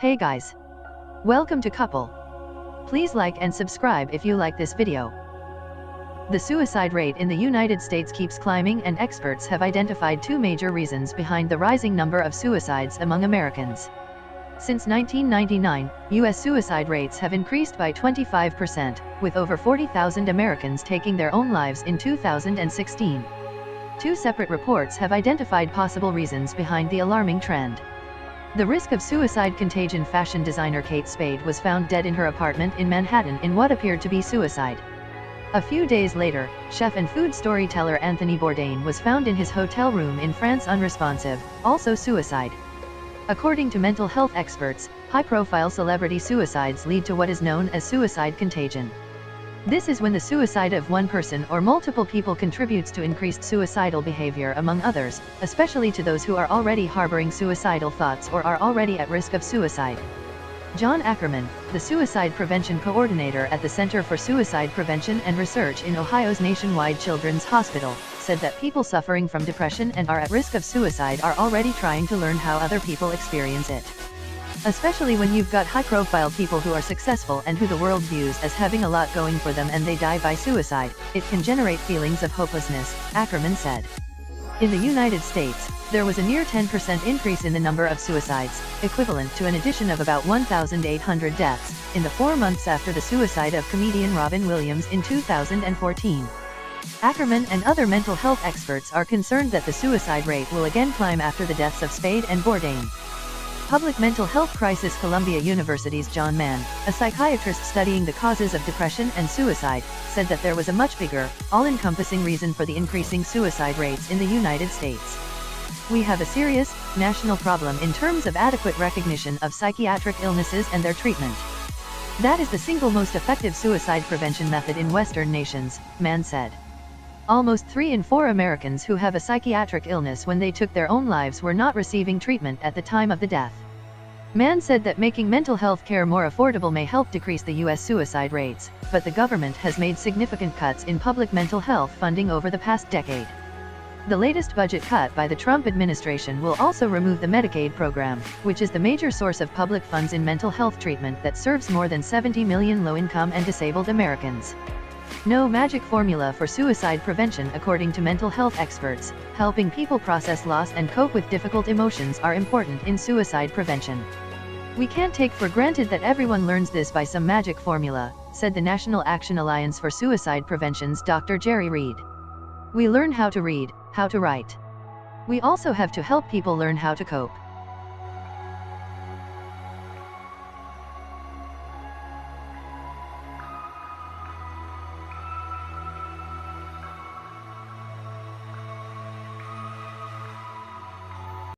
Hey guys! Welcome to Couple. Please like and subscribe if you like this video. The suicide rate in the United States keeps climbing, and experts have identified two major reasons behind the rising number of suicides among Americans. Since 1999, U.S. suicide rates have increased by 25%, with over 40,000 Americans taking their own lives in 2016. Two separate reports have identified possible reasons behind the alarming trend. The risk of suicide contagion. Fashion designer Kate Spade was found dead in her apartment in Manhattan in what appeared to be suicide. A few days later, chef and food storyteller Anthony Bourdain was found in his hotel room in France unresponsive, also suicide. According to mental health experts, high-profile celebrity suicides lead to what is known as suicide contagion. This is when the suicide of one person or multiple people contributes to increased suicidal behavior among others, especially to those who are already harboring suicidal thoughts or are already at risk of suicide. John Ackerman, the suicide prevention coordinator at the Center for Suicide Prevention and Research in Ohio's Nationwide Children's Hospital, said that people suffering from depression and are at risk of suicide are already trying to learn how other people experience it. Especially when you've got high-profile people who are successful and who the world views as having a lot going for them and they die by suicide, it can generate feelings of hopelessness, Ackerman said. In the United States, there was a near 10% increase in the number of suicides, equivalent to an addition of about 1,800 deaths, in the 4 months after the suicide of comedian Robin Williams in 2014. Ackerman and other mental health experts are concerned that the suicide rate will again climb after the deaths of Spade and Bourdain. Public mental health crisis. Columbia University's John Mann, a psychiatrist studying the causes of depression and suicide, said that there was a much bigger, all-encompassing reason for the increasing suicide rates in the United States. We have a serious, national problem in terms of adequate recognition of psychiatric illnesses and their treatment. That is the single most effective suicide prevention method in Western nations, Mann said. Almost 3 in 4 Americans who have a psychiatric illness when they took their own lives were not receiving treatment at the time of the death. Mann said that making mental health care more affordable may help decrease the U.S. suicide rates, but the government has made significant cuts in public mental health funding over the past decade. The latest budget cut by the Trump administration will also remove the Medicaid program, which is the major source of public funds in mental health treatment that serves more than 70 million low-income and disabled Americans. No magic formula for suicide prevention. According to mental health experts, helping people process loss and cope with difficult emotions are important in suicide prevention. We can't take for granted that everyone learns this by some magic formula, said the National Action Alliance for Suicide Prevention's Dr. Jerry Reed. We learn how to read, how to write. We also have to help people learn how to cope.